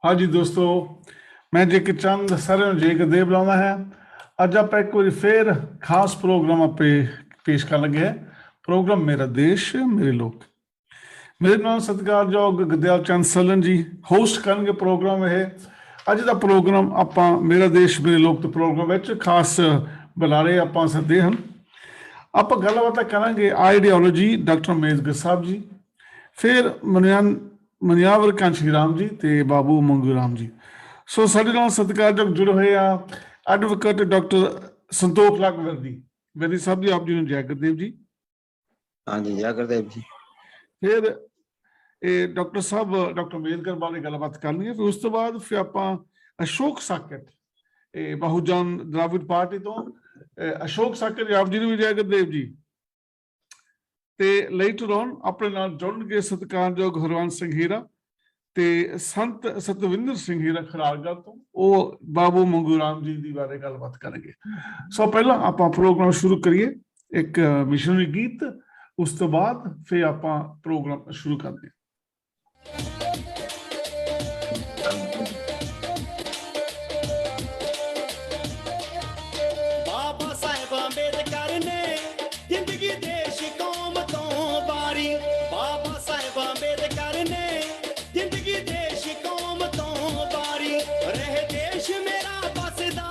हाँ जी दोस्तों, मैं जेके चंद सारे जेके देव लाना है। ਅੱਜ ਆਪਾਂ ਇੱਕ ਵਾਰੀ ਫੇਰ ਖਾਸ ਪ੍ਰੋਗਰਾਮ ਆਪੇ ਪੇਸ਼ ਕਰਨ ਲੱਗੇ ਹੈ। ਪ੍ਰੋਗਰਾਮ ਮੇਰਾ ਦੇਸ਼ ਮੇਰੇ ਲੋਕ। ਮੇਰੇ ਨਾਲ ਸਤਿਕਾਰਯੋਗ ਗੁਰਦਿਆਲ ਚੰਦ ਸਲਨ ਜੀ ਹੋਸਟ ਕਰਨਗੇ ਪ੍ਰੋਗਰਾਮ। ਇਹ ਅੱਜ ਦਾ ਪ੍ਰੋਗਰਾਮ ਆਪਾਂ ਮੇਰਾ ਦੇਸ਼ ਮੇਰੇ ਲੋਕ ਦੇ ਪ੍ਰੋਗਰਾਮ ਵਿੱਚ ਖਾਸ ਬੁਲਾਰੇ ਆਪਾਂ ਸੱਦੇ ਹਨ। ਆਪਾਂ ਗੱਲਬਾਤ ਕਰਾਂਗੇ ਆਈਡੀਓਲੋਜੀ ਡਾਕਟਰ ਅੰਬੇਦਕਰ ਸਾਹਿਬ ਜੀ, ਫਿਰ ਮਨਿਆਵਰ ਕਾਂਸ਼ੀ ਰਾਮ ਜੀ ਤੇ ਬਾਬੂ ਮੰਗੂ ਰਾਮ ਜੀ। ਸੋ ਸਾਡੇ ਨਾਲ ਸਤਿਕਾਰਯੋਗ ਜੁੜੇ ਹੋਏ ਆ ਐਡਵੋਕੇਟ ਡਾਕਟਰ ਸੰਤੋਖ ਲਾਗ ਵਰਦੀ ਸਾਹਿਬ ਜੀ, ਆਪ ਜੀ ਨੂੰ ਜੈ ਗੁਰਦੇਵ ਜੀ। हाँ जी, जय गुरुदेव जी। ਫਿਰ ਇਹ ਡਾਕਟਰ ਸਾਹਿਬ ਡਾਕਟਰ ਅੰਬੇਦਕਰ ਬਾਰੇ ਗੱਲਬਾਤ ਕਰਨੀ ਹੈ। ਫਿਰ ਉਸ ਤੋਂ ਬਾਅਦ ਫਿਰ ਆਪਾਂ ਅਸ਼ੋਕ ਸਾਕਟ ਇਹ ਬਹੁਜਨ ਦਰਾਵਿੜ ਪਾਰਟੀ ਤੋਂ ਅਸ਼ੋਕ ਸਾਕਟ ਆਪ ਜੀ ਨੂੰ ਵੀ ਜੈ ਗੁਰਦੇਵ ਜੀ। ਤੇ ਲੇਟਰ ਔਨ ਆਪਣੇ ਨਾਲ ਜੁੜਨਗੇ ਸਤਿਕਾਰਯੋਗ ਹਰਵੰਸ ਸਿੰਘ ਹੀਰਾ ਤੇ ਸੰਤ ਸਤਵਿੰਦਰ ਸਿੰਘ ਹੀਰਾ ਖਰਾਰਗੜ੍ਹ ਤੋਂ, ਉਹ ਬਾਬੂ ਮੰਗੂ ਰਾਮ ਜੀ ਦੀ ਬਾਰੇ ਗੱਲਬਾਤ ਕਰਨਗੇ। ਸੋ ਪਹਿਲਾਂ ਆਪਾਂ ਪ੍ਰੋਗਰਾਮ ਸ਼ੁਰੂ ਕਰੀਏ ਇੱਕ ਮਿਸ਼ਨਰੀ ਗੀਤ, ਉਸ ਤੋਂ ਬਾਅਦ ਫਿਰ ਆਪਾਂ ਪ੍ਰੋਗਰਾਮ ਸ਼ੁਰੂ ਕਰਦੇ ਹਾਂ। ਬਾਬਾ ਸਾਹਿਬ ਅੰਬੇਦਕਰ ਨੇ ਜ਼ਿੰਦਗੀ ਦੇਸ਼ ਕੌਮ ਤੋਂ ਵਾਰੀ। ਬਾਬਾ ਸਾਹਿਬ ਅੰਬੇਦਕਰ ਨੇ ਜ਼ਿੰਦਗੀ ਦੇਸ਼ ਕੌਮ ਤੋਂ ਵਾਰੀ। ਰਹੇ ਦੇਸ਼ ਮੇਰਾ ਬਸਦਾ,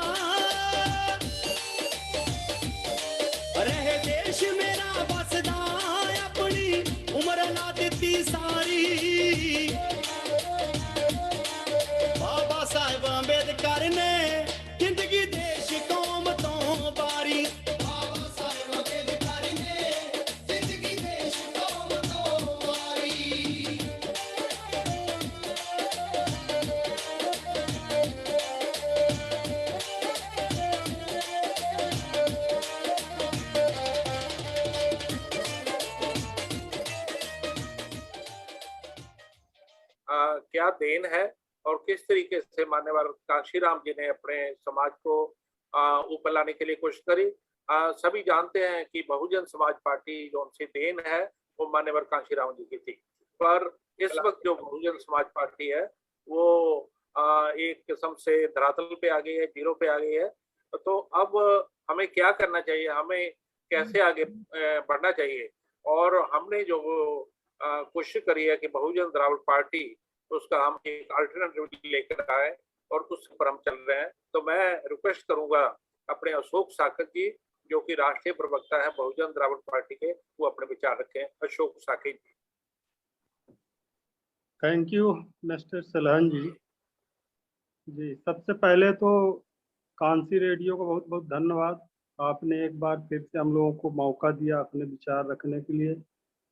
ਰਹੇ ਦੇਸ਼ ਮੇਰਾ ਬਸਦਾ, ਆਪਣੀ ਉਮਰ ਲਾ ਦਿੱਤੀ ਸਾਰੀ। ਬਾਬਾ ਸਾਹਿਬ ਅੰਬੇਦਕਰ ਨੇ ਜ਼ਿੰਦਗੀ ਦੇਸ਼ ਕੌਮ ਤੋਂ ਵਾਰੀ। ਬਾਬਾ ਸਾਹਿਬ ਅੰਬੇਦਕਰ ਨੇ ਜ਼ਿੰਦਗੀ ਦੇਸ਼ ਕੌਮ ਤੋਂ ਵਾਰੀ। क्या देन है और किस तरीके से मान्यवर कांशीराम जी ने अपने समाज को ऊपर लाने के लिए कोशिश करी। सभी जानते हैं कि बहुजन समाज पार्टी जो उनसे देन है वो मान्यवर कांशीराम जी की थी, पर इस वक्त जो बहुजन समाज पार्टी है वो एक किस्म से धरातल पे आ गई है, जीरो पे आ गई है। तो अब हमें क्या करना चाहिए, हमें कैसे आगे बढ़ना चाहिए। और हमने जो कोशिश करी है कि बहुजन द्राविड़ पार्टी उसका हम एक अल्टरनेटिव लेकर आए और उस पर हम चल रहे हैं। तो मैं रिक्वेस्ट करूंगा अपने अशोक साकत जी जो कि राष्ट्रीय प्रवक्ता है बहुजन द्राविड़ पार्टी के, वो अपने विचार रखें। अशोक साकत जी। थैंक यू मिस्टर सलहन जी। सबसे पहले तो कांसी रेडियो को बहुत बहुत धन्यवाद। आपने एक बार फिर से हम लोगों को मौका दिया अपने विचार रखने के लिए,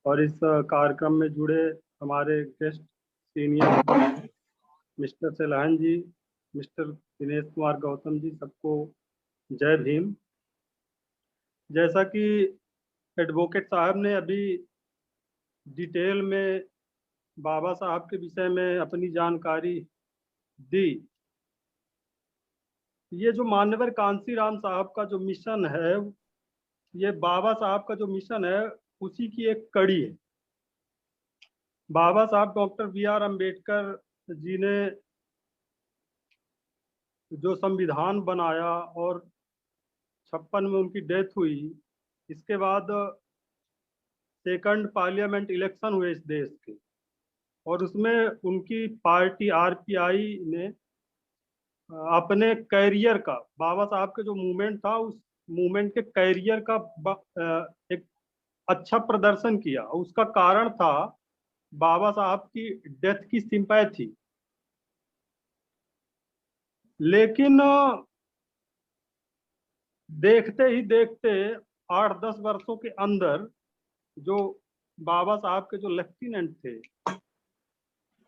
और इस कार्यक्रम में जुड़े हमारे गेस्ट सीनियर मिस्टर सलहन जी, मिस्टर दिनेश कुमार गौतम जी, सबको जय भीम। जैसा कि एडवोकेट साहब ने अभी डिटेल में बाबा साहब के विषय में अपनी जानकारी दी, ये जो मान्यवर कांशीराम साहब का जो मिशन है, ये बाबा साहब का जो मिशन है उसी की एक कड़ी है। बाबा साहब डॉक्टर बी.आर. अम्बेडकर जी ने जो संविधान बनाया और 56 में उनकी डेथ हुई, इसके बाद सेकंड पार्लियामेंट इलेक्शन हुए इस देश के, और उसमें उनकी पार्टी आरपीआई ने अपने कैरियर का, बाबा साहब के जो मूवमेंट था उस मूवमेंट के कैरियर का एक अच्छा प्रदर्शन किया। उसका कारण था बाबा साहब की डेथ की सिंपैथी। लेकिन देखते ही देखते 8-10 वर्षों के अंदर जो बाबा साहब के जो लेफ्टिनेंट थे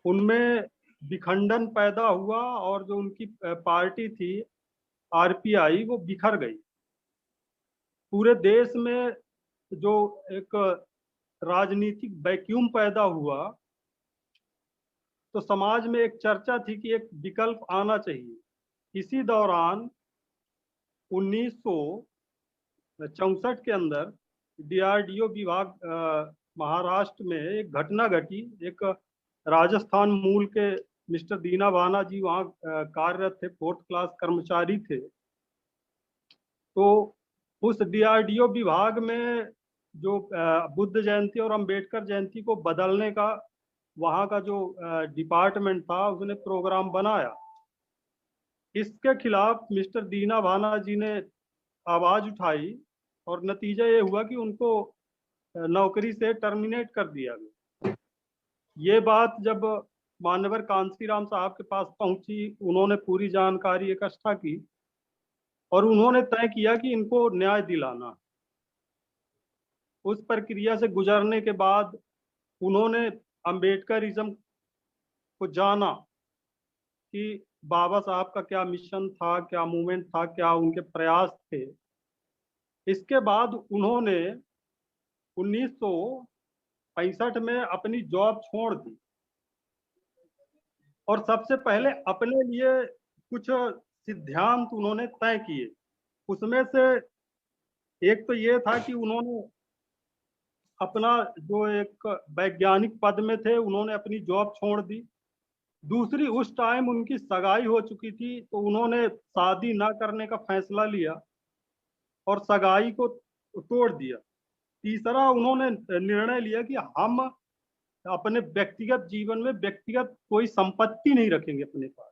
उनमें विखंडन पैदा हुआ, और जो उनकी पार्टी थी आरपीआई वो बिखर गई। पूरे देश में जो एक राजनीतिक वैक्यूम पैदा हुआ, तो समाज में एक चर्चा थी कि एक विकल्प आना चाहिए। इसी दौरान 1964 के अंदर डीआरडीओ विभाग महाराष्ट्र में एक घटना घटी। एक राजस्थान मूल के मिस्टर दीना भाना जी वहाँ कार्यरत थे, 4th क्लास कर्मचारी थे। तो उस DRDO विभाग में जो बुद्ध जयंती और अंबेडकर जयंती को बदलने का वहाँ का जो डिपार्टमेंट था उसने प्रोग्राम बनाया। इसके खिलाफ मिस्टर दीना भाना जी ने आवाज उठाई और नतीजा ये हुआ कि उनको नौकरी से टर्मिनेट कर दिया गया। ये बात जब मान्यवर कांसीराम साहब के पास पहुंची, उन्होंने पूरी जानकारी इकट्ठा की और उन्होंने तय किया कि इनको न्याय दिलाना। उस प्रक्रिया से गुजरने के बाद उन्होंने अंबेडकरिज्म को जाना कि बाबा साहब का क्या मिशन था, क्या मूवमेंट था, क्या उनके प्रयास थे। इसके बाद उन्होंने 1965 में अपनी जॉब छोड़ दी और सबसे पहले अपने लिए कुछ सिद्धांत उन्होंने तय किए। उसमें से एक तो ये था कि उन्होंने अपना जो एक वैज्ञानिक पद में थे, उन्होंने अपनी जॉब छोड़ दी। दूसरी, उस टाइम उनकी सगाई हो चुकी थी तो उन्होंने शादी ना करने का फैसला लिया और सगाई को तोड़ दिया। तीसरा, उन्होंने निर्णय लिया कि हम अपने व्यक्तिगत जीवन में व्यक्तिगत कोई संपत्ति नहीं रखेंगे अपने पास।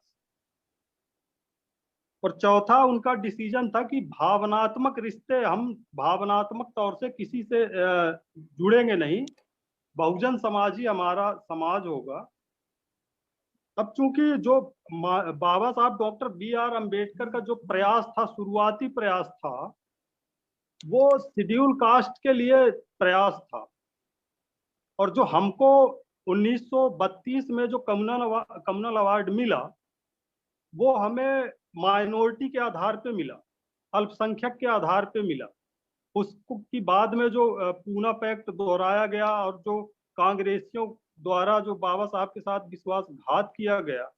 और चौथा, उनका डिसीजन था कि भावनात्मक रिश्ते, हम भावनात्मक तौर से किसी से जुड़ेंगे नहीं, बहुजन समाज ही हमारा समाज होगा। अब चूंकि जो बाबा साहब डॉक्टर BR अम्बेडकर का जो प्रयास था, शुरुआती प्रयास था, वो शेड्यूल कास्ट के लिए प्रयास था। और जो हमको 1932 में जो कम्युनल अवार्ड मिला, वो हमें माइनॉरिटी के आधार पे मिला, अल्पसंख्यक के आधार पे मिला। उसको की बाद में जो पूना पैक्ट दोहराया गया और जो कांग्रेसियों द्वारा जो बाबा साहब के साथ विश्वासघात किया गया,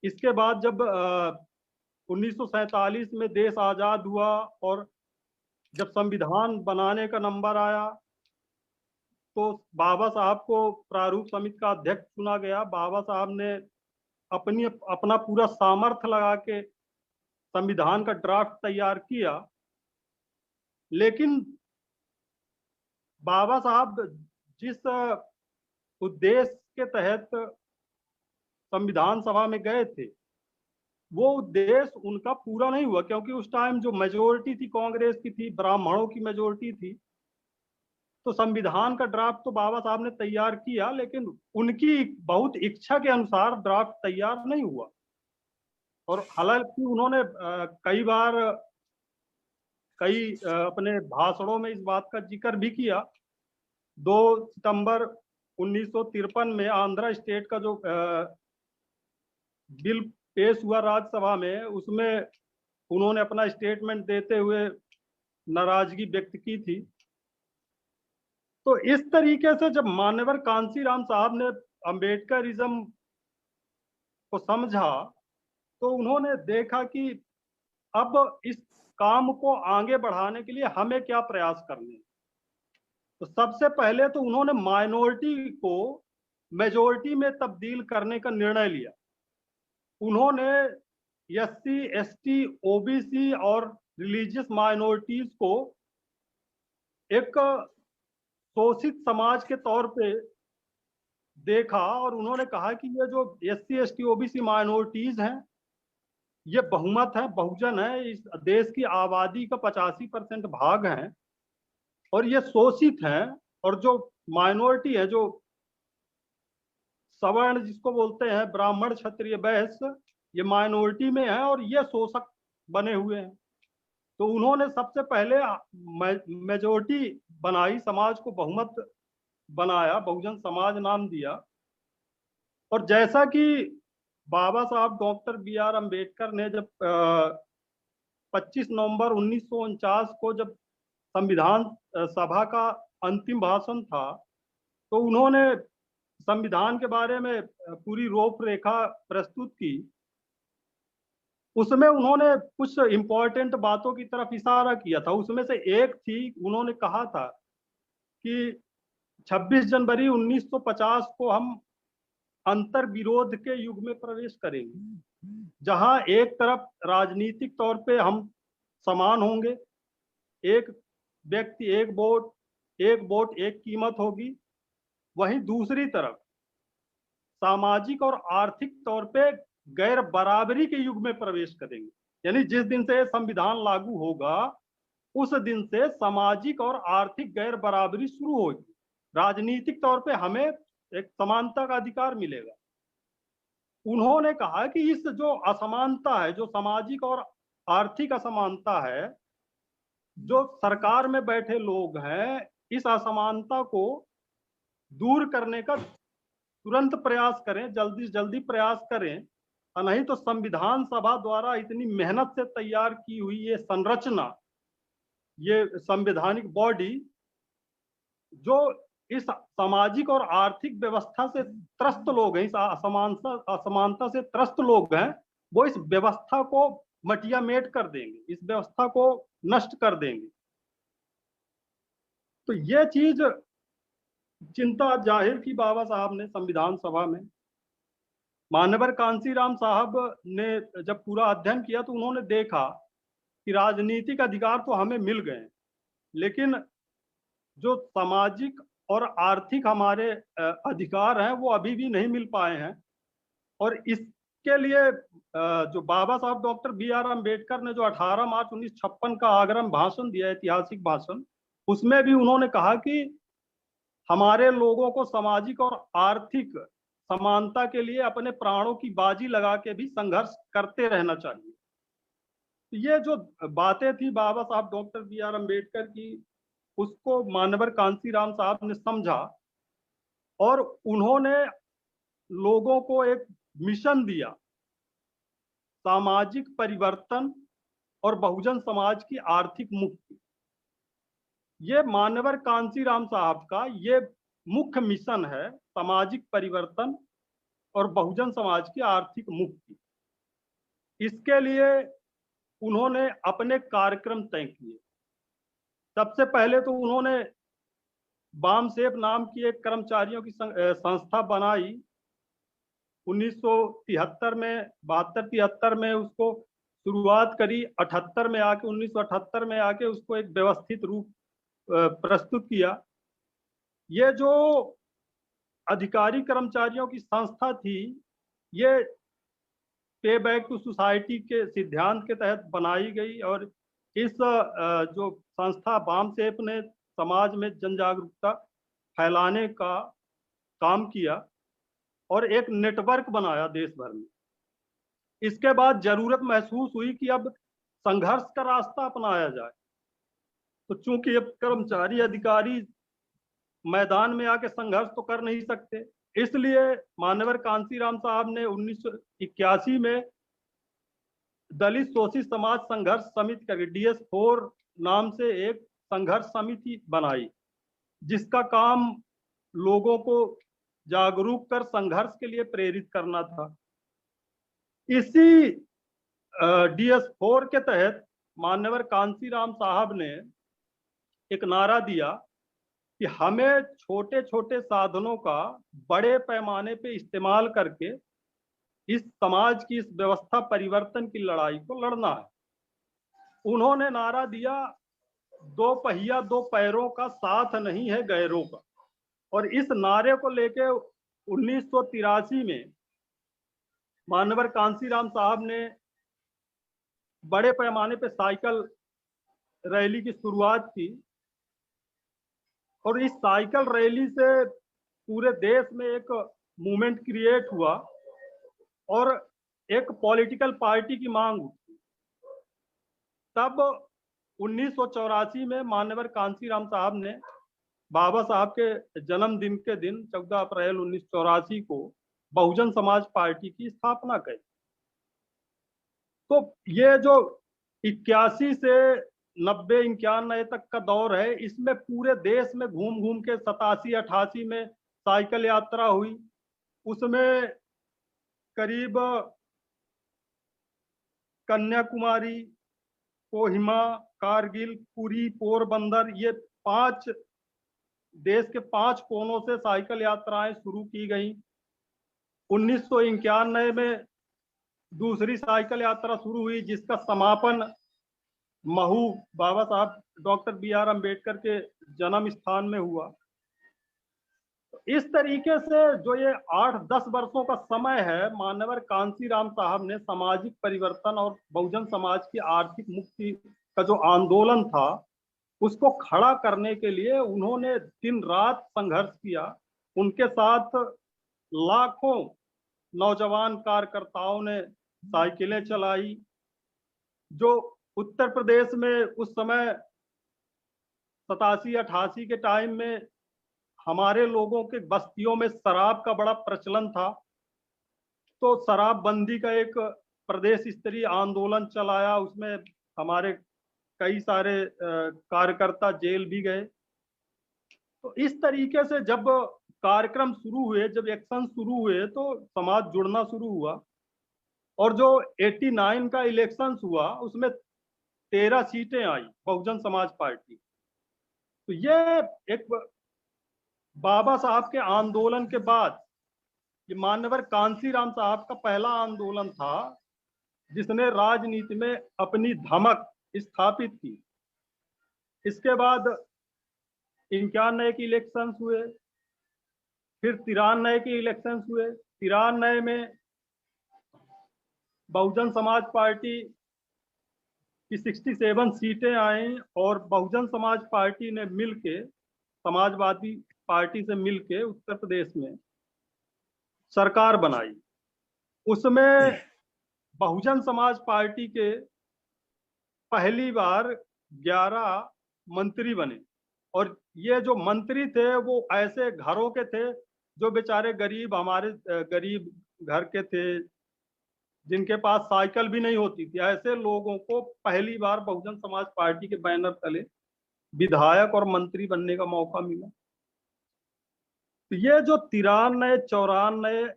इसके बाद जब 1947 में देश आजाद हुआ और जब संविधान बनाने का नंबर आया तो बाबा साहब को प्रारूप समिति का अध्यक्ष चुना गया। बाबा साहब ने अपना पूरा सामर्थ्य लगा के संविधान का ड्राफ्ट तैयार किया, लेकिन बाबा साहब जिस उद्देश्य के तहत संविधान सभा में गए थे, वो उद्देश्य उनका पूरा नहीं हुआ, क्योंकि उस टाइम जो मेजोरिटी थी कांग्रेस की थी, ब्राह्मणों की मेजोरिटी थी। तो संविधान का ड्राफ्ट तो बाबा साहब ने तैयार किया, लेकिन उनकी बहुत इच्छा के अनुसार ड्राफ्ट तैयार नहीं हुआ। और हालांकि उन्होंने कई अपने भाषणों में इस बात का जिक्र भी किया। 2 सितंबर 1953 में आंध्र स्टेट का जो बिल पेश हुआ राज्यसभा में, उसमें उन्होंने अपना स्टेटमेंट देते हुए नाराजगी व्यक्त की थी। तो इस तरीके से जब मान्यवर कांसीराम साहब ने अम्बेडकरिज्म को समझा तो उन्होंने देखा कि अब इस काम को आगे बढ़ाने के लिए हमें क्या प्रयास करने। तो सबसे पहले तो उन्होंने माइनॉरिटी को मेजॉरिटी में तब्दील करने का निर्णय लिया। उन्होंने SC, ST, OBC और रिलीजियस माइनॉरिटीज को एक शोषित समाज के तौर पे देखा और उन्होंने कहा कि ये जो SC, ST, OBC माइनॉरिटीज हैं, ये बहुमत है, बहुजन है, इस देश की आबादी का 85% भाग हैं और ये शोषित हैं। और जो माइनॉरिटी है, जो सवर्ण जिसको बोलते हैं, ब्राह्मण, क्षत्रिय, वैश्य, ये माइनॉरिटी में है और ये शोषक बने हुए हैं। तो उन्होंने सबसे पहले मेजोरिटी बनाई, समाज को बहुमत बनाया, बहुजन समाज नाम दिया। और जैसा कि बाबा साहब डॉक्टर BR अम्बेडकर ने जब 25 नवंबर 1949 को जब संविधान सभा का अंतिम भाषण था, तो उन्होंने संविधान के बारे में पूरी रूपरेखा प्रस्तुत की। उसमें उन्होंने कुछ इम्पोर्टेंट बातों की तरफ इशारा किया था। उसमें से एक थी, उन्होंने कहा था कि 26 जनवरी 1950 को हम अंतर विरोध के युग में प्रवेश करेंगे, जहां एक तरफ राजनीतिक तौर पे हम समान होंगे, एक व्यक्ति एक वोट एक कीमत होगी, वहीं दूसरी तरफ सामाजिक और आर्थिक तौर पे गैर बराबरी के युग में प्रवेश करेंगे। यानी जिस दिन से संविधान लागू होगा उस दिन से सामाजिक और आर्थिक गैर बराबरी शुरू होगी। राजनीतिक तौर पे हमें एक समानता का अधिकार मिलेगा। उन्होंने कहा कि इस जो असमानता है, जो सामाजिक और आर्थिक असमानता है, जो सरकार में बैठे लोग हैं, इस असमानता को दूर करने का तुरंत प्रयास करें, जल्दी से जल्दी प्रयास करें, और नहीं तो संविधान सभा द्वारा इतनी मेहनत से तैयार की हुई ये संरचना, ये संवैधानिक बॉडी जो इस सामाजिक और आर्थिक व्यवस्था से त्रस्त लोग हैं, इस असमानता से त्रस्त लोग हैं, वो इस व्यवस्था को मटियामेट कर देंगे, इस व्यवस्था को नष्ट कर देंगे। तो ये चीज चिंता जाहिर की बाबा साहब ने संविधान सभा में। मान्यवर कांशीराम साहब ने जब पूरा अध्ययन किया तो उन्होंने देखा कि राजनीतिक अधिकार तो हमें मिल गए, लेकिन जो सामाजिक और आर्थिक हमारे अधिकार हैं वो अभी भी नहीं मिल पाए हैं। और इसके लिए जो बाबा साहब डॉक्टर B.R. अम्बेडकर ने जो 18 मार्च 1956 का आगरा में भाषण दिया, ऐतिहासिक भाषण, उसमें भी उन्होंने कहा कि हमारे लोगों को सामाजिक और आर्थिक समानता के लिए अपने प्राणों की बाजी लगा के भी संघर्ष करते रहना चाहिए। तो ये जो बातें थी बाबा साहब डॉक्टर B.R. अम्बेडकर की, उसको मान्यवर कांशीराम साहब ने समझा और उन्होंने लोगों को एक मिशन दिया, सामाजिक परिवर्तन और बहुजन समाज की आर्थिक मुक्ति। ये मान्यवर कांशीराम साहब का ये मुख्य मिशन है, सामाजिक परिवर्तन और बहुजन समाज की आर्थिक मुक्ति। इसके लिए उन्होंने अपने कार्यक्रम तय किए। सबसे पहले तो उन्होंने बामसेफ नाम की एक कर्मचारियों की संस्था बनाई। 1973 में, 72-73 में उसको शुरुआत करी। 78 में आके 1978 में आके उसको एक व्यवस्थित रूप प्रस्तुत किया। ये जो अधिकारी कर्मचारियों की संस्था थी, ये पे बैक टू सोसाइटी के सिद्धांत के तहत बनाई गई और इस जो संस्था बामसेफ ने समाज में जन जागरूकता फैलाने का काम किया और एक नेटवर्क बनाया देश भर में। इसके बाद जरूरत महसूस हुई कि अब संघर्ष का रास्ता अपनाया जाए। तो चूंकि अब कर्मचारी अधिकारी मैदान में आके संघर्ष तो कर नहीं सकते, इसलिए मान्यवर कांशीराम साहब ने 1981 में दलित शोषित समाज संघर्ष समिति का DS4 नाम से एक संघर्ष समिति बनाई, जिसका काम लोगों को जागरूक कर संघर्ष के लिए प्रेरित करना था। इसी DS4 के तहत मान्यवर कांशीराम साहब ने एक नारा दिया कि हमें छोटे छोटे साधनों का बड़े पैमाने पे इस्तेमाल करके इस समाज की, इस व्यवस्था परिवर्तन की लड़ाई को लड़ना है। उन्होंने नारा दिया, दो पहिया दो पैरों का साथ नहीं है गैरों का। और इस नारे को लेके 1983 में मान्यवर कांशीराम साहब ने बड़े पैमाने पे साइकिल रैली की शुरुआत की और इस साइकिल रैली से पूरे देश में एक मूवमेंट क्रिएट हुआ और एक पॉलिटिकल पार्टी की मांग उठी। तब 1984 में मान्यवर कांशीराम साहब ने बाबा साहब के जन्मदिन के दिन 14 अप्रैल 1984 को बहुजन समाज पार्टी की स्थापना की। तो ये जो 81 से 90-91 तक का दौर है, इसमें पूरे देश में घूम घूम के 87-88 में साइकिल यात्रा हुई। उसमें करीब कन्याकुमारी, कोहिमा, कारगिल, पुरी, पोरबंदर, ये 5 देश के 5 कोनों से साइकिल यात्राएं शुरू की गई। 1991 में दूसरी साइकिल यात्रा शुरू हुई, जिसका समापन महू बाबा साहब डॉक्टर B.R. अम्बेडकर के जन्म स्थान में हुआ। इस तरीके से जो ये 8-10 वर्षों का समय है, मान्यवर कांशीराम साहब ने सामाजिक परिवर्तन और बहुजन समाज की आर्थिक मुक्ति का जो आंदोलन था उसको खड़ा करने के लिए उन्होंने दिन रात संघर्ष किया। उनके साथ लाखों नौजवान कार्यकर्ताओं ने साइकिलें चलाई। जो उत्तर प्रदेश में उस समय 87-88 के टाइम में हमारे लोगों के बस्तियों में शराब का बड़ा प्रचलन था, तो शराबबंदी का एक प्रदेश स्तरीय आंदोलन चलाया। उसमें हमारे कई सारे कार्यकर्ता जेल भी गए। तो इस तरीके से जब कार्यक्रम शुरू हुए, जब एक्शन शुरू हुए, तो समाज जुड़ना शुरू हुआ। और जो 89 का इलेक्शन हुआ उसमें 13 सीटें आई बहुजन समाज पार्टी। तो ये एक बाबा साहब के आंदोलन के बाद ये मान्यवर कांशीराम साहब का पहला आंदोलन था जिसने राजनीति में अपनी धमक स्थापित की। इसके बाद 91 के इलेक्शंस हुए, फिर 93 के इलेक्शंस हुए। 93 में बहुजन समाज पार्टी की 67 सीटें आई और बहुजन समाज पार्टी ने मिलके समाजवादी पार्टी से मिलके उत्तर प्रदेश में सरकार बनाई। उसमें बहुजन समाज पार्टी के पहली बार 11 मंत्री बने और ये जो मंत्री थे वो ऐसे घरों के थे जो बेचारे गरीब, हमारे गरीब घर के थे, जिनके पास साइकिल भी नहीं होती थी। ऐसे लोगों को पहली बार बहुजन समाज पार्टी के बैनर तले विधायक और मंत्री बनने का मौका मिला। तो ये जो 93-94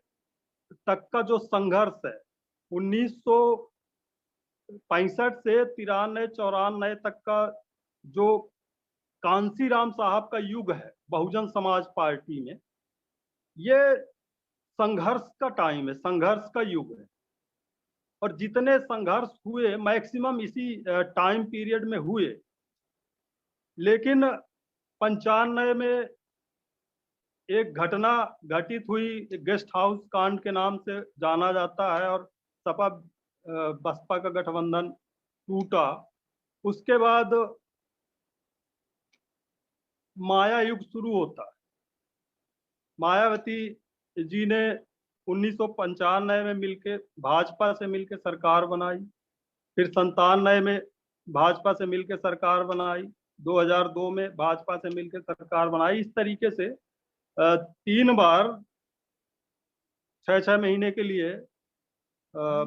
तक का जो संघर्ष है, 1965 से 93-94 तक का जो कांशीराम साहब का युग है बहुजन समाज पार्टी में, ये संघर्ष का टाइम है, संघर्ष का युग है। और जितने संघर्ष हुए मैक्सिमम इसी टाइम पीरियड में हुए। लेकिन 95 में एक घटना घटित हुई, गेस्ट हाउस कांड के नाम से जाना जाता है, और सपा बसपा का गठबंधन टूटा। उसके बाद माया युग शुरू होता है। मायावती जी ने 1995 में मिलके भाजपा से मिलके सरकार बनाई, फिर 97 में भाजपा से मिलके सरकार बनाई, 2002 में भाजपा से मिलके सरकार बनाई। इस तरीके से 3 बार 6-6 महीने के लिए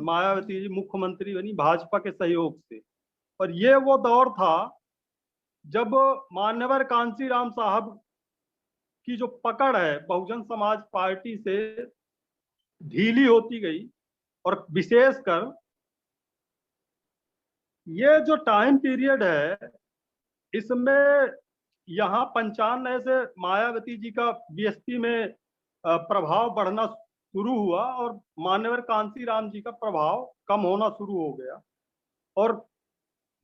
मायावती जी मुख्यमंत्री बनी भाजपा के सहयोग से। और ये वो दौर था जब मान्यवर कांशीराम साहब की जो पकड़ है बहुजन समाज पार्टी से ढीली होती गई। और विशेषकर ये जो टाइम पीरियड है इसमें यहाँ 95 से मायावती जी का बीएसपी में प्रभाव बढ़ना शुरू हुआ और मान्यवर कांशीराम जी का प्रभाव कम होना शुरू हो गया। और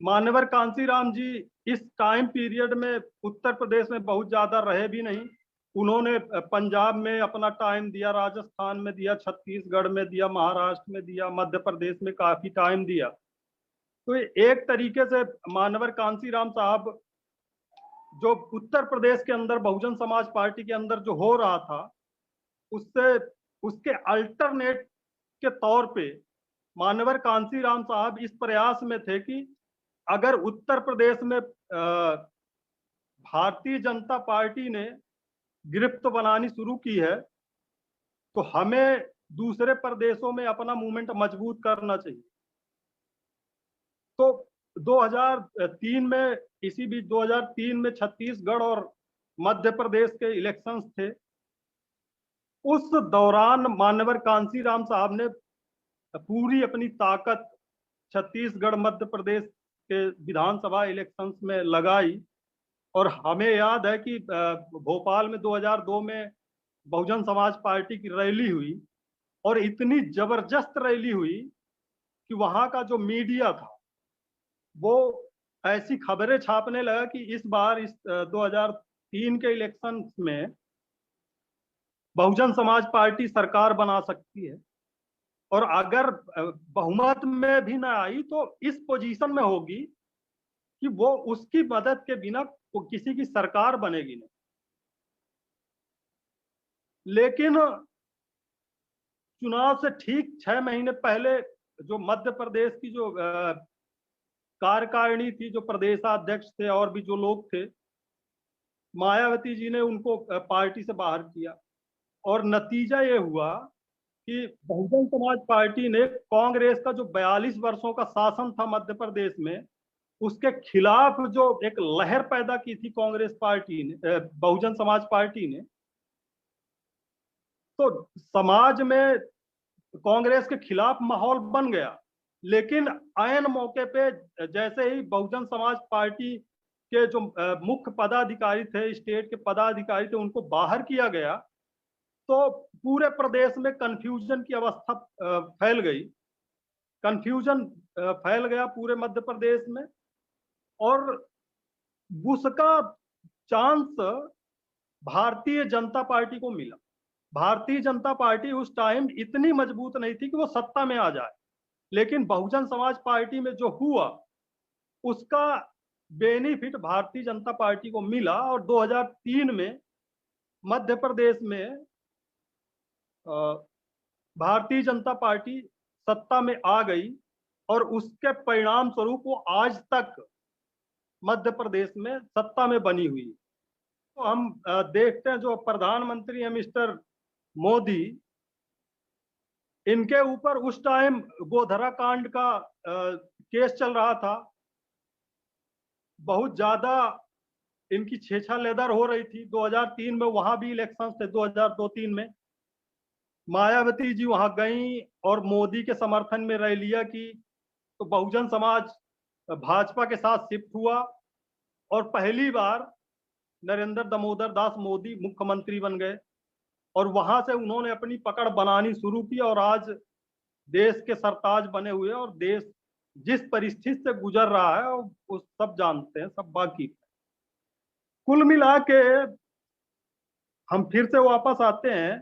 मान्यवर कांशीराम जी इस टाइम पीरियड में उत्तर प्रदेश में बहुत ज्यादा रहे भी नहीं। उन्होंने पंजाब में अपना टाइम दिया, राजस्थान में दिया, छत्तीसगढ़ में दिया, महाराष्ट्र में दिया, मध्य प्रदेश में काफी टाइम दिया। तो एक तरीके से मान्यवर कांशीराम साहब जो उत्तर प्रदेश के अंदर बहुजन समाज पार्टी के अंदर जो हो रहा था उससे उसके अल्टरनेट के तौर पे मान्यवर कांशीराम साहब इस प्रयास में थे कि अगर उत्तर प्रदेश में भारतीय जनता पार्टी ने गिरफ्त बनानी शुरू की है तो हमें दूसरे प्रदेशों में अपना मूवमेंट मजबूत करना चाहिए। तो 2003 में, इसी बीच 2003 में छत्तीसगढ़ और मध्य प्रदेश के इलेक्शंस थे। उस दौरान मान्यवर कांशीराम साहब ने पूरी अपनी ताकत छत्तीसगढ़ मध्य प्रदेश के विधानसभा इलेक्शंस में लगाई। और हमें याद है कि भोपाल में 2002 में बहुजन समाज पार्टी की रैली हुई और इतनी जबरदस्त रैली हुई कि वहां का जो मीडिया था वो ऐसी खबरें छापने लगा कि इस बार इस 2003 के इलेक्शन में बहुजन समाज पार्टी सरकार बना सकती है, और अगर बहुमत में भी ना आई तो इस पोजीशन में होगी कि वो उसकी मदद के बिना किसी की सरकार बनेगी नहीं। लेकिन चुनाव से ठीक 6 महीने पहले जो मध्य प्रदेश की जो कार्यकारिणी थी, जो प्रदेशाध्यक्ष थे और भी जो लोग थे, मायावती जी ने उनको पार्टी से बाहर किया, और नतीजा ये हुआ कि बहुजन समाज पार्टी ने कांग्रेस का जो 42 वर्षों का शासन था मध्य प्रदेश में, उसके खिलाफ जो एक लहर पैदा की थी कांग्रेस पार्टी ने, बहुजन समाज पार्टी ने, तो समाज में कांग्रेस के खिलाफ माहौल बन गया। लेकिन ऐन मौके पे जैसे ही बहुजन समाज पार्टी के जो मुख्य पदाधिकारी थे, स्टेट के पदाधिकारी थे, उनको बाहर किया गया, तो पूरे प्रदेश में कंफ्यूजन की अवस्था फैल गई। कंफ्यूजन फैल गया पूरे मध्य प्रदेश में, और उसका चांस भारतीय जनता पार्टी को मिला। भारतीय जनता पार्टी उस टाइम इतनी मजबूत नहीं थी कि वो सत्ता में आ जाए, लेकिन बहुजन समाज पार्टी में जो हुआ उसका बेनिफिट भारतीय जनता पार्टी को मिला, और 2003 में मध्य प्रदेश में भारतीय जनता पार्टी सत्ता में आ गई, और उसके परिणाम स्वरूप वो आज तक मध्य प्रदेश में सत्ता में बनी हुई। तो हम देखते हैं जो प्रधानमंत्री है मिस्टर मोदी, इनके ऊपर उस टाइम गोधरा कांड का केस चल रहा था, बहुत ज्यादा इनकी छेछा लेदर हो रही थी। 2003 में वहां भी इलेक्शन थे, 2002-3 में मायावती जी वहां गई और मोदी के समर्थन में रैलियां की, तो बहुजन समाज भाजपा के साथ शिफ्ट हुआ, और पहली बार नरेंद्र दामोदर दास मोदी मुख्यमंत्री बन गए, और वहां से उन्होंने अपनी पकड़ बनानी शुरू की, और आज देश के सरताज बने हुए, और देश जिस परिस्थिति से गुजर रहा है वो सब जानते हैं, सब बाकी। कुल मिला के हम फिर से वापस आते हैं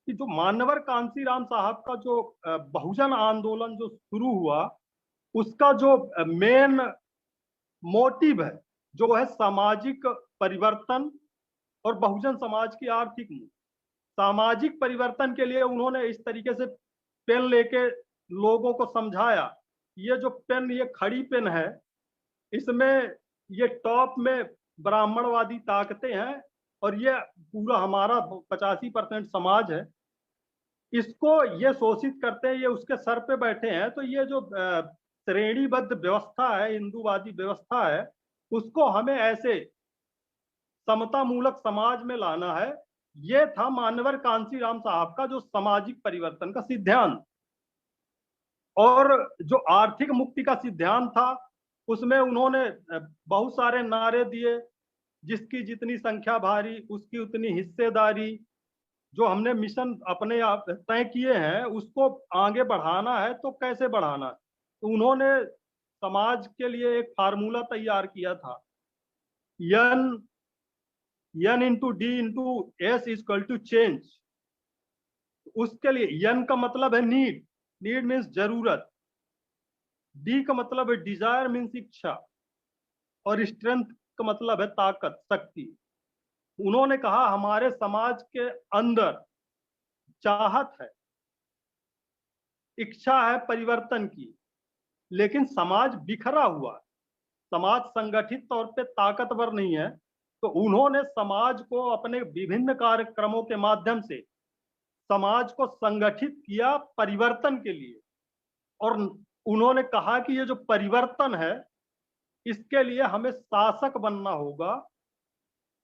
कि जो मान्यवर कांशीराम साहब का जो बहुजन आंदोलन जो शुरू हुआ, उसका जो मेन मोटिव है जो है सामाजिक परिवर्तन और बहुजन समाज की आर्थिक मुक्ति। सामाजिक परिवर्तन के लिए उन्होंने इस तरीके से पेन लेके लोगों को समझाया। ये जो पेन, ये खड़ी पेन है, इसमें ये टॉप में ब्राह्मणवादी ताकतें हैं, और ये पूरा हमारा 85% समाज है, इसको ये शोषित करते हैं, ये उसके सर पे बैठे हैं। तो ये जो श्रेणीबद्ध व्यवस्था है, हिंदूवादी व्यवस्था है, उसको हमें ऐसे समता मूलक समाज में लाना है। ये था मान्यवर कांशीराम साहब का जो सामाजिक परिवर्तन का सिद्धांत। और जो आर्थिक मुक्ति का सिद्धांत था, उसमें उन्होंने बहुत सारे नारे दिए, जिसकी जितनी संख्या भारी उसकी उतनी हिस्सेदारी। जो हमने मिशन अपने आप तय किए हैं उसको आगे बढ़ाना है, तो कैसे बढ़ाना है? तो उन्होंने समाज के लिए एक फार्मूला तैयार किया था, N into D into S equal to change. उसके लिए N का मतलब है नीड, नीड मीन्स जरूरत, D का मतलब है डिजायर मीन्स इच्छा, और स्ट्रेंथ का मतलब है ताकत, शक्ति। उन्होंने कहा हमारे समाज के अंदर चाहत है, इच्छा है परिवर्तन की, लेकिन समाज बिखरा हुआ है, समाज संगठित तौर पे ताकतवर नहीं है। तो उन्होंने समाज को अपने विभिन्न कार्यक्रमों के माध्यम से समाज को संगठित किया परिवर्तन के लिए, और उन्होंने कहा कि ये जो परिवर्तन है इसके लिए हमें शासक बनना होगा,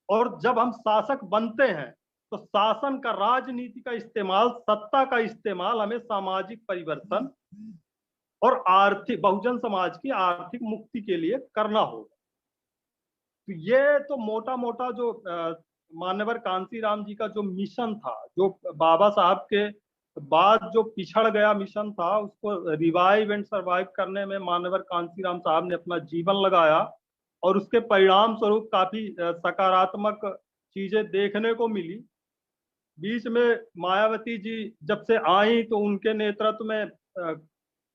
और जब हम शासक बनते हैं तो शासन का, राजनीति का इस्तेमाल, सत्ता का इस्तेमाल हमें सामाजिक परिवर्तन और आर्थिक, बहुजन समाज की आर्थिक मुक्ति के लिए करना होगा। तो ये तो मोटा मोटा जो मान्यवर कांशीराम जी का जो मिशन था, जो बाबा साहब के बाद जो पिछड़ गया मिशन था उसको रिवाइव एंड सरवाइव करने में मान्यवर कांसीराम साहब ने अपना जीवन लगाया और उसके परिणाम स्वरूप काफी सकारात्मक चीजें देखने को मिली। बीच में मायावती जी जब से आई तो उनके नेतृत्व में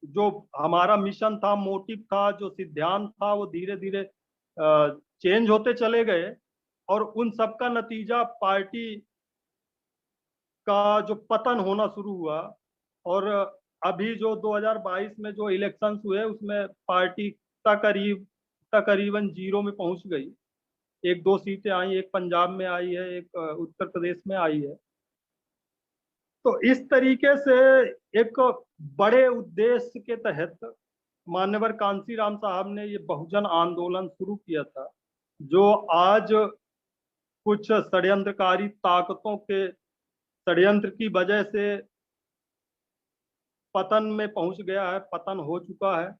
जो हमारा मिशन था, मोटिव था, जो सिद्धांत था, वो धीरे धीरे चेंज होते चले गए और उन सब का नतीजा पार्टी का जो पतन होना शुरू हुआ। और अभी जो 2022 में जो इलेक्शंस हुए उसमें पार्टी तकरीबन जीरो में पहुंच गई। 1-2 सीटें आई, एक पंजाब में आई है, एक उत्तर प्रदेश में आई है। तो इस तरीके से एक बड़े उद्देश्य के तहत मान्यवर कांसीराम साहब ने ये बहुजन आंदोलन शुरू किया था, जो आज कुछ षड्यंत्रकारी ताकतों के षड्यंत्र की वजह से पतन में पहुंच गया है, पतन हो चुका है।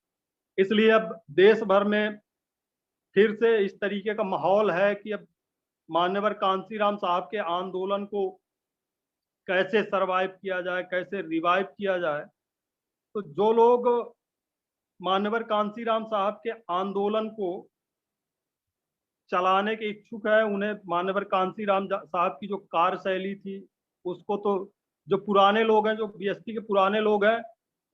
इसलिए अब देश भर में फिर से इस तरीके का माहौल है कि अब मान्यवर कांसीराम साहब के आंदोलन को कैसे सरवाइव किया जाए, कैसे रिवाइव किया जाए। तो जो लोग मान्यवर कांसीराम साहब के आंदोलन को चलाने के इच्छुक है, उन्हें मान्यवर कांसीराम साहब की जो कार्यशैली थी उसको तो जो पुराने लोग हैं, जो बीएसपी के पुराने लोग हैं,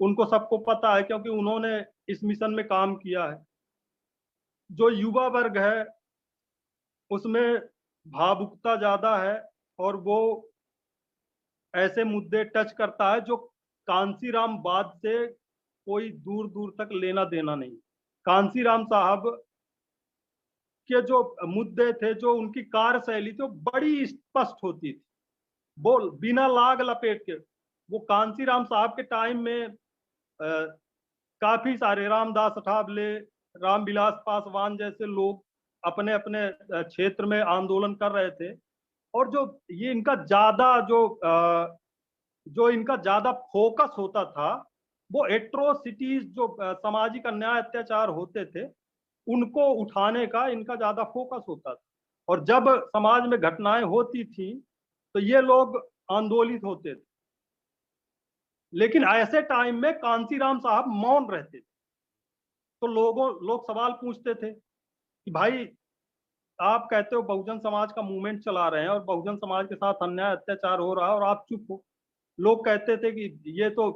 उनको सबको पता है क्योंकि उन्होंने इस मिशन में काम किया है। जो युवा वर्ग है उसमें भावुकता ज्यादा है और वो ऐसे मुद्दे टच करता है जो कांसीराम बाद से कोई दूर दूर तक लेना देना नहीं। कांसीराम साहब के जो मुद्दे थे, जो उनकी कार्यशैली थी, वो बड़ी स्पष्ट होती थी, बोल बिना लाग लपेट के। वो कांसीराम साहब के टाइम में काफी सारे रामदास अठावले, रामविलास पासवान जैसे लोग अपने अपने क्षेत्र में आंदोलन कर रहे थे। और जो ये इनका ज्यादा जो इनका ज्यादा फोकस होता था वो एट्रोसिटीज, जो सामाजिक अन्याय अत्याचार होते थे, उनको उठाने का इनका ज्यादा फोकस होता था। और जब समाज में घटनाएं होती थी तो ये लोग आंदोलित होते थे। लेकिन ऐसे टाइम में कांसीराम साहब मौन रहते थे। तो लोग सवाल पूछते थे कि भाई आप कहते हो बहुजन समाज का मूवमेंट चला रहे हैं और बहुजन समाज के साथ अन्याय अत्याचार हो रहा है और आप चुप हो। लोग कहते थे कि ये तो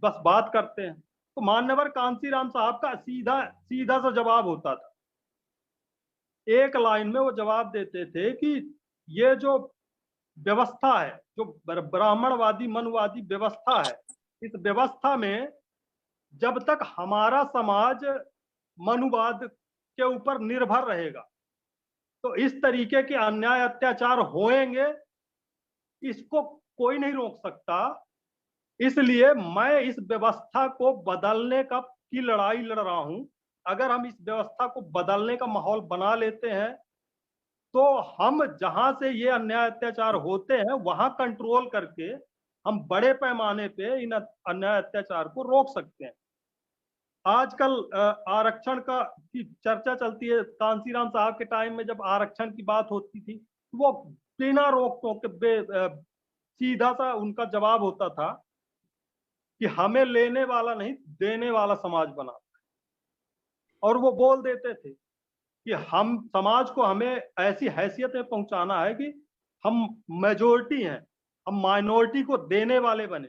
बस बात करते हैं। तो मान्यवर कांसीराम साहब का सीधा सीधा सा जवाब होता था। एक लाइन में वो जवाब देते थे कि ये जो व्यवस्था है, जो ब्राह्मणवादी मनुवादी व्यवस्था है, इस व्यवस्था में जब तक हमारा समाज मनुवाद के ऊपर निर्भर रहेगा तो इस तरीके के अन्याय अत्याचार होएंगे, इसको कोई नहीं रोक सकता। इसलिए मैं इस व्यवस्था को बदलने की लड़ाई लड़ रहा हूं। अगर हम इस व्यवस्था को बदलने का माहौल बना लेते हैं तो हम जहां से ये अन्याय अत्याचार होते हैं वहां कंट्रोल करके हम बड़े पैमाने पे इन अन्याय अत्याचार को रोक सकते हैं। आजकल आरक्षण की चर्चा चलती है। कांसीराम साहब के टाइम में जब आरक्षण की बात होती थी वो बिना रोक टोक के सीधा सा उनका जवाब होता था कि हमें लेने वाला नहीं देने वाला समाज बना। और वो बोल देते थे कि हम समाज को हमें ऐसी हैसियत में पहुंचाना है कि हम मेजोरिटी हैं, हम माइनॉरिटी को देने वाले बने।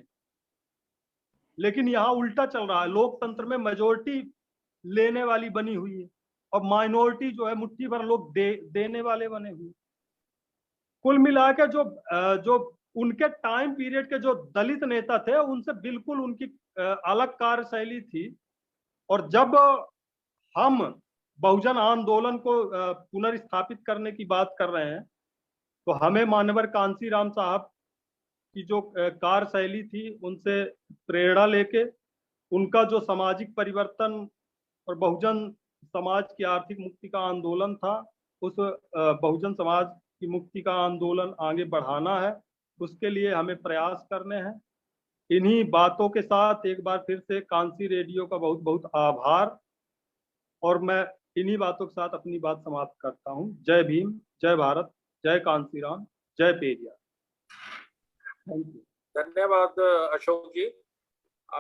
लेकिन यहाँ उल्टा चल रहा है, लोकतंत्र में मेजोरिटी लेने वाली बनी हुई है और माइनॉरिटी जो है मुट्ठी भर लोग देने वाले बने हुए। कुल मिलाकर जो उनके टाइम पीरियड के जो दलित नेता थे उनसे बिल्कुल उनकी अलग कार्यशैली थी। और जब हम बहुजन आंदोलन को पुनर्स्थापित करने की बात कर रहे हैं तो हमें मान्यवर कांसीराम साहब की जो कार्यशैली थी उनसे प्रेरणा लेके उनका जो सामाजिक परिवर्तन और बहुजन समाज की आर्थिक मुक्ति का आंदोलन था, उस बहुजन समाज की मुक्ति का आंदोलन आगे बढ़ाना है। उसके लिए हमें प्रयास करने हैं। इन्हीं बातों के साथ एक बार फिर से कांसी रेडियो का बहुत बहुत आभार और मैं इन्हीं बातों के साथ अपनी बात समाप्त करता हूं। जय भीम, जय भारत, जय कांसीराम, जय पेरियार। Thank you. धन्यवाद अशोक जी।